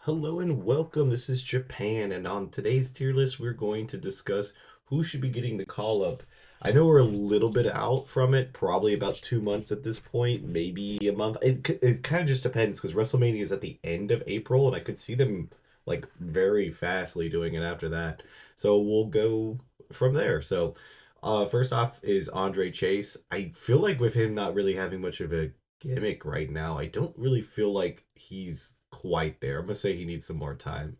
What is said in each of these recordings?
Hello and welcome. This is Japan, and on today's tier list, we're going to discuss who should be getting the call up. I know we're a little bit out from it, probably about 2 months at this point, maybe a month. It kind of just depends because WrestleMania is at the end of April, and I could see them like very fastly doing it after that. So we'll go from there. First off is Andre Chase. I feel like with him not really having much of a gimmick right now, I don't really feel like he's quite there. I'm gonna say he needs some more time.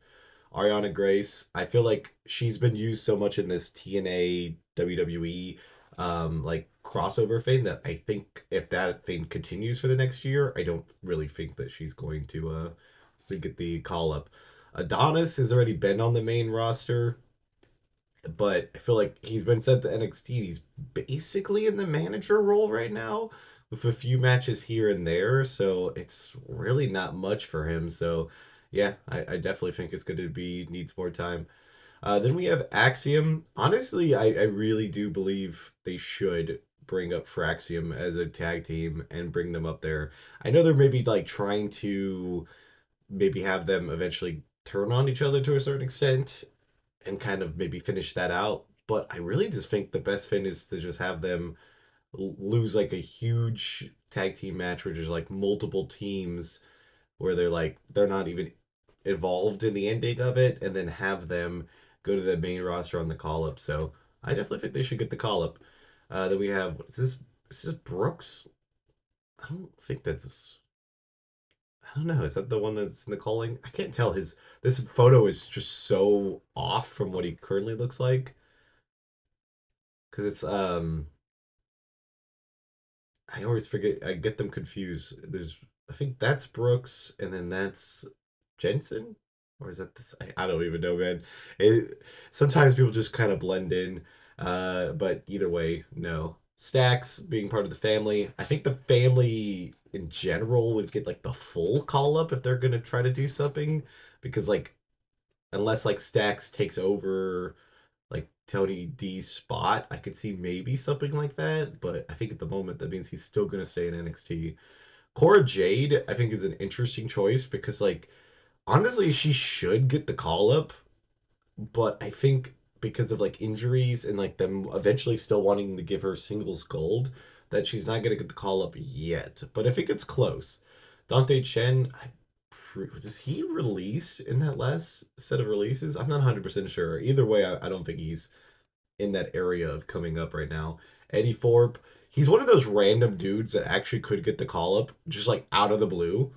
Ariana Grace, I feel like she's been used so much in this TNA WWE like crossover thing that I think if that thing continues for the next year, I don't really think that she's going to get the call up. Adonis has already been on the main roster, but I feel like he's been sent to NXT. He's basically in the manager role right now with a few matches here and there, so it's really not much for him. So, yeah, I definitely think it's going to be needs more time. Then we have Axiom. Honestly, I really do believe they should bring up Fraxium as a tag team and bring them up there. I know they're maybe like trying to maybe have them eventually turn on each other to a certain extent and kind of maybe finish that out. But I really just think the best thing is to just have them lose like a huge tag team match where there's like multiple teams where they're not even involved in the ending of it, and then have them go to the main roster on the call up. So I definitely think they should get the call up. Then we have what is this? Is this Brooks? I don't think that's. I don't know. Is that the one that's in the calling? I can't tell. His this photo is just so off from what he currently looks like. Because I always forget, I get them confused. I think that's Brooks, and then that's Jensen, or is that this? I don't even know, man. Sometimes people just kind of blend in, but either way, no. Stacks being part of the family. I think the family in general would get like the full call up if they're gonna try to do something, because like unless like Stacks takes over like Tony D's spot, I could see maybe something like that. But I think at the moment that means he's still gonna stay in NXT. Cora Jade, I think, is an interesting choice because like honestly, she should get the call up, but I think because of like injuries and like them eventually still wanting to give her singles gold, that she's not gonna get the call up yet. But I think it's close. Dante Chen, does he release in that last set of releases? I'm not 100% sure. Either way, I don't think he's in that area of coming up right now. Eddie Thorpe, he's one of those random dudes that actually could get the call up just like out of the blue,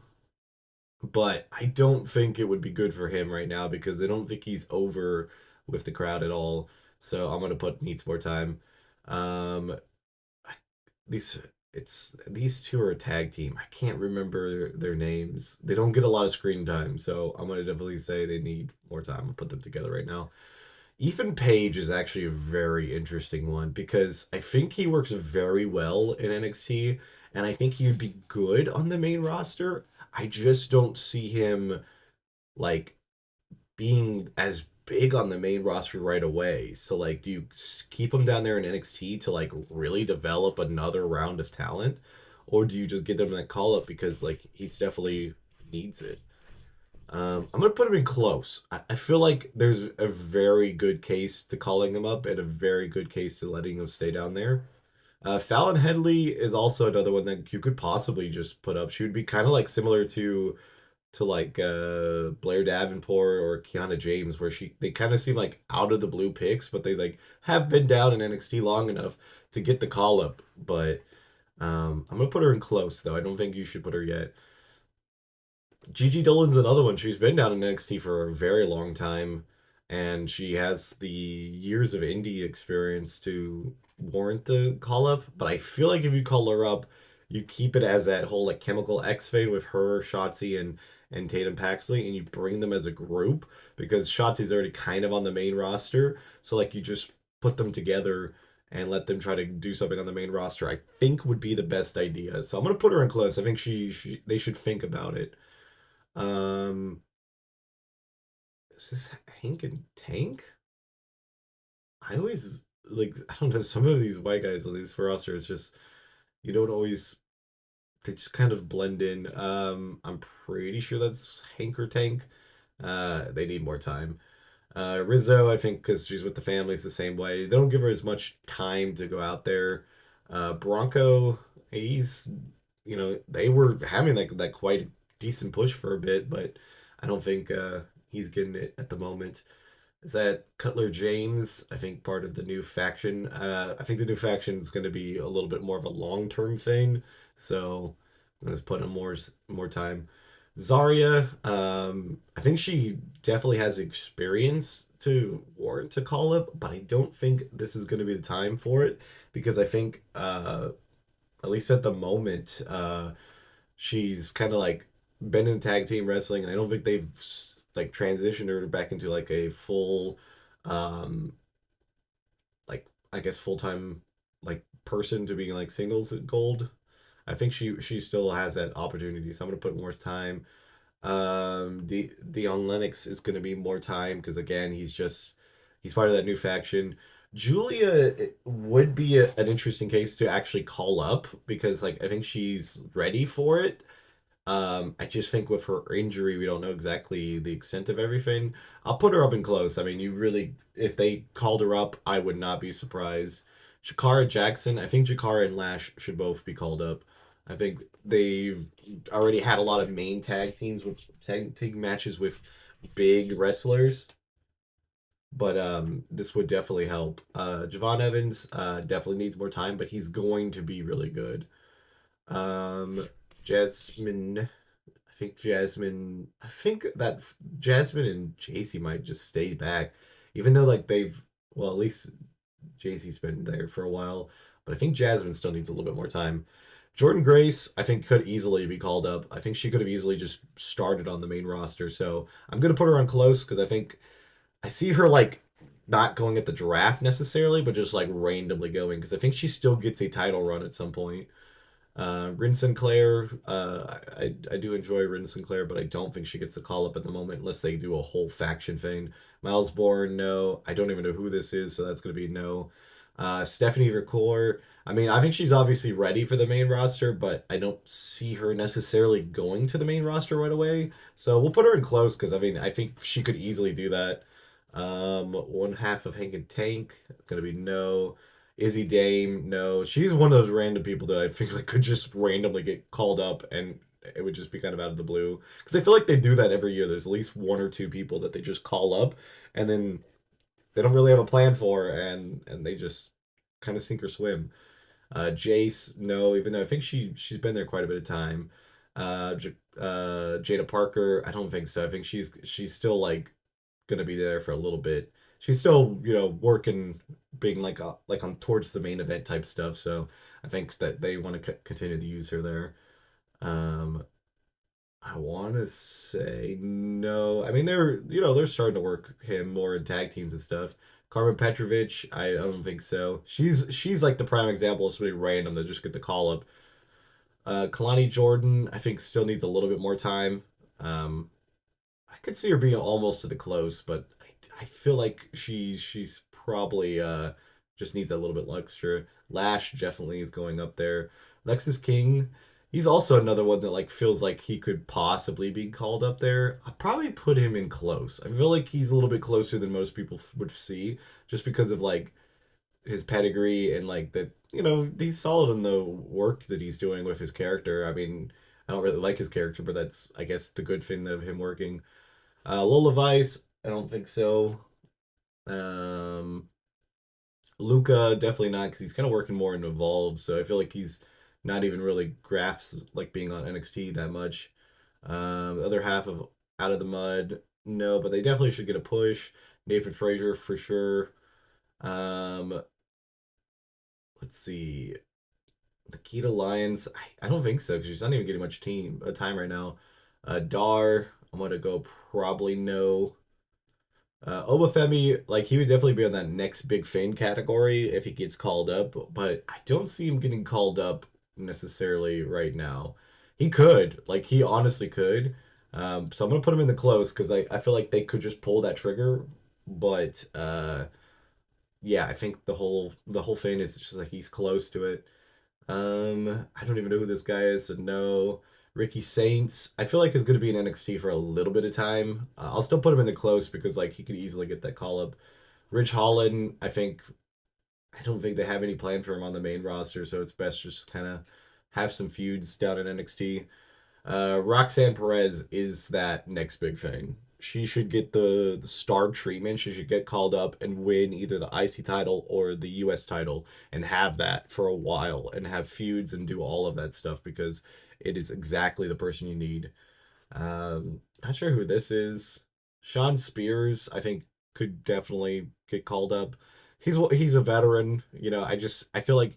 but I don't think it would be good for him right now because I don't think he's over with the crowd at all. So I'm gonna put needs more time. Um, these these two are a tag team. I can't remember their names. They don't get a lot of screen time, so I'm gonna definitely say they need more time. I'll put them together right now. Ethan Page is actually a very interesting one because I think he works very well in NXT, and I think he would be good on the main roster. I just don't see him like being as big on the main roster right away. So like, do you keep him down there in NXT to like really develop another round of talent, or do you just get him that call up because like he's definitely needs it? I'm gonna put him in close. I feel like there's a very good case to calling him up and a very good case to letting him stay down there. Fallon Headley is also another one that you could possibly just put up. She would be kind of like similar to like Blair Davenport or Kiana James, where they kind of seem like out of the blue picks, but they like have been down in NXT long enough to get the call up. But I'm gonna put her in close though. I don't think you should put her yet. Gigi Dolan's another one. She's been down in NXT for a very long time, and she has the years of indie experience to warrant the call up. But I feel like if you call her up, you keep it as that whole like Chemical X thing with her, Shotzi, and Tatum Paxley, and you bring them as a group because Shotzi's already kind of on the main roster. So like you just put them together and let them try to do something on the main roster. I think would be the best idea. So I'm gonna put her in close. I think she they should think about it. Um, is this Hank and Tank? I always like I don't know some of these white guys on these for us are just you don't always they just kind of blend in. I'm pretty sure that's Hank or Tank. They need more time. Rizzo, I think, because she's with the family, it's the same way. They don't give her as much time to go out there. Bronco, he's, they were having like that quite decent push for a bit, but I don't think he's getting it at the moment. Is that Cutler James? I think part of the new faction. I think the new faction is going to be a little bit more of a long term thing, so I'm going to put in more time. Zarya, I think she definitely has experience to warrant a call up, but I don't think this is going to be the time for it because I think, at least at the moment, she's kind of like been in tag team wrestling, and I don't think they've like transitioned her back into like a full, um, like I guess full time like person to being like singles gold. I think she still has that opportunity, so I'm gonna put more time. Dion Lennox is gonna be more time because again he's part of that new faction. Julia would be an interesting case to actually call up because like I think she's ready for it. I just think with her injury, we don't know exactly the extent of everything. I'll put her up in close. I mean, you really, if they called her up, I would not be surprised. Shakara Jackson, I think Jakara and Lash should both be called up. I think they've already had a lot of main tag teams with tag team matches with big wrestlers, but this would definitely help. Javon Evans definitely needs more time, but he's going to be really good. Um, Jasmine I think that Jasmine and JC might just stay back, even though like well, at least JC's been there for a while, but I think Jasmine still needs a little bit more time. Jordan Grace, I think, could easily be called up. I think she could have easily just started on the main roster, so I'm gonna put her on close because I think I see her like not going at the draft necessarily, but just like randomly going because I think she still gets a title run at some point. Rin Sinclair, I do enjoy Rin Sinclair, but I don't think she gets the call up at the moment unless they do a whole faction thing. Miles Bourne, no. I don't even know who this is, so that's going to be no. Stephanie Vercour, I mean, I think she's obviously ready for the main roster, but I don't see her necessarily going to the main roster right away. So we'll put her in close because, I mean, I think she could easily do that. One half of Hank and Tank, going to be no. Izzy Dame, no. She's one of those random people that I feel like could just randomly get called up and it would just be kind of out of the blue. Because I feel like they do that every year. There's at least one or two people that they just call up and then they don't really have a plan for and they just kind of sink or swim. Jace, no, even though I think she's been there quite a bit of time. Jada Parker, I don't think so. I think she's still like gonna be there for a little bit. She's still, working, being like on towards the main event type stuff. So I think that they want to continue to use her there. Um, I want to say no. I mean, they're starting to work him more in tag teams and stuff. Carmen Petrovich, I don't think so. She's like the prime example of somebody random that just get the call up. Kalani Jordan, I think still needs a little bit more time. Um, I could see her being almost to the close, but I feel like she's probably just needs a little bit extra. Lash definitely is going up there. Lexus King, he's also another one that like feels like he could possibly be called up there. I'd probably put him in close. I feel like he's a little bit closer than most people would see, just because of like his pedigree and like that. He's solid in the work that he's doing with his character. I mean, I don't really like his character, but that's I guess the good thing of him working. Lola Vice, I don't think so. Um, Luca, definitely not because he's kind of working more in Evolve, so I feel like he's not even really grafts like being on NXT that much. The other half of Out of the Mud, no, but they definitely should get a push. Nathan Frazier for sure. Um, let's see. Nikita Lyons, I don't think so because she's not even getting much time right now. Dar, I'm gonna go probably no. Obafemi, like he would definitely be on that next big thing category if he gets called up, but I don't see him getting called up necessarily right now. He could, like he honestly could. So I'm gonna put him in the close because I feel like they could just pull that trigger, but yeah, I think the whole thing is just like he's close to it. I don't even know who this guy is, so no. Ricky Saints, I feel like is going to be in NXT for a little bit of time. I'll still put him in the close because like he could easily get that call up. Rich Holland, I don't think they have any plan for him on the main roster, so it's best just kind of have some feuds down in NXT. Roxanne Perez is that next big thing. She should get the star treatment. She should get called up and win either the IC title or the US title and have that for a while and have feuds and do all of that stuff because it is exactly the person you need. Not sure who this is. Sean Spears, I think, could definitely get called up. He's a veteran. I feel like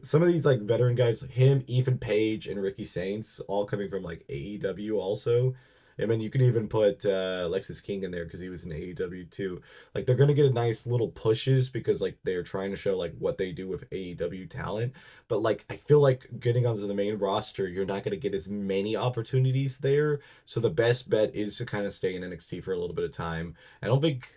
some of these like veteran guys, him, Ethan Page, and Ricky Saints, all coming from like AEW also. I mean, you could even put Lexus King in there because he was in AEW too. Like they're gonna get a nice little pushes because like they're trying to show like what they do with AEW talent. But like I feel like getting onto the main roster, you're not gonna get as many opportunities there. So the best bet is to kind of stay in NXT for a little bit of time. I don't think,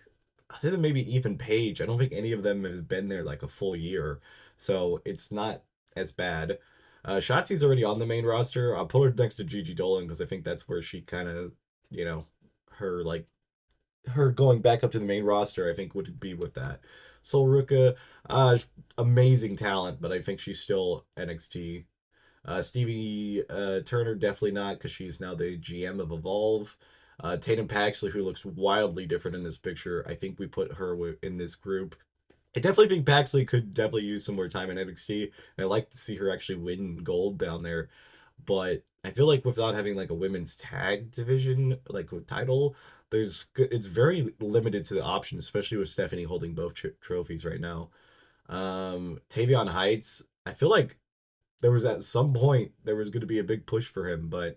other than maybe Ethan Page, I don't think any of them has been there like a full year. So it's not as bad. Shotzi's already on the main roster. I'll put her next to Gigi Dolan because I think that's where she kind of, you know, her like her going back up to the main roster, I think would be with that. Sol Ruka, uh, amazing talent, but I think she's still NXT. Stevie Turner, definitely not because she's now the GM of Evolve. Tatum Paxley, who looks wildly different in this picture, I think we put her in this group. I definitely think Paxley could definitely use some more time in NXT. And I'd like to see her actually win gold down there. But I feel like without having like a women's tag division like with title, it's very limited to the options, especially with Stephanie holding both trophies right now. Tavion Heights, I feel like there was at some point there was going to be a big push for him, but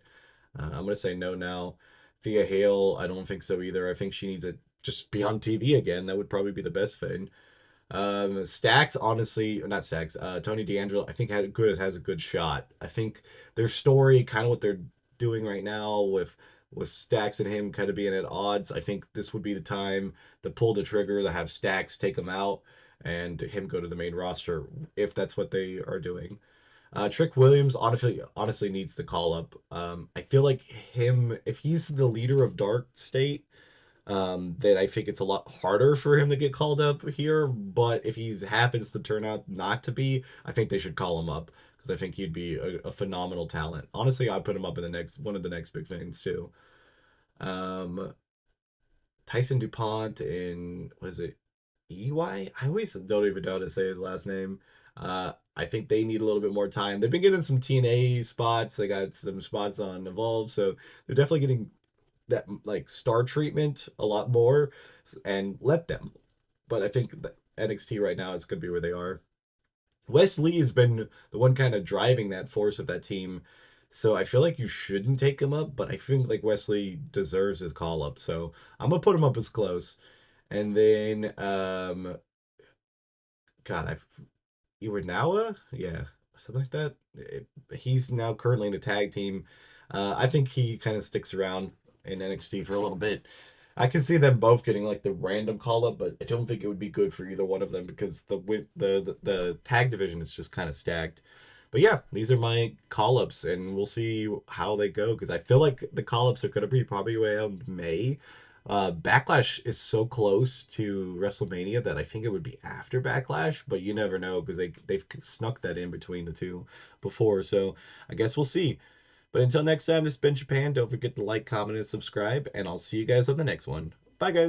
I'm going to say no now. Thea Hale, I don't think so either. I think she needs to just be on TV again. That would probably be the best thing. Stacks, honestly, or not Stacks. Tony D'Angelo, I think has a good shot. I think their story, kind of what they're doing right now with Stacks and him kind of being at odds. I think this would be the time to pull the trigger to have Stacks take him out and him go to the main roster if that's what they are doing. Trick Williams honestly needs to call up. I feel like him if he's the leader of Dark State, then I think it's a lot harder for him to get called up here. But if he happens to turn out not to be, I think they should call him up because I think he'd be a phenomenal talent. Honestly, I'd put him up in the next one of the next big things too. Um, Tyson Dupont in was it EY? I always don't even know how to say his last name. I think they need a little bit more time. They've been getting some TNA spots. They got some spots on Evolve, so they're definitely getting that like star treatment a lot more and let them. But I think that NXT right now is going to be where they are. Wes Lee has been the one kind of driving that force of that team. So I feel like you shouldn't take him up, but I think like Wesley deserves his call up. So I'm gonna put him up as close. And then God, I've Iwanawa? Yeah, something like that. He's now currently in a tag team. I think he kind of sticks around in NXT for a little bit. I can see them both getting like the random call up, but I don't think it would be good for either one of them because the tag division is just kind of stacked. But yeah, these are my call ups, and we'll see how they go because I feel like the call ups are going to be probably around May. Backlash is so close to WrestleMania that I think it would be after Backlash, but you never know because they've snuck that in between the two before. So I guess we'll see. But until next time, this has been Japan. Don't forget to like, comment, and subscribe, and I'll see you guys on the next one. Bye, guys.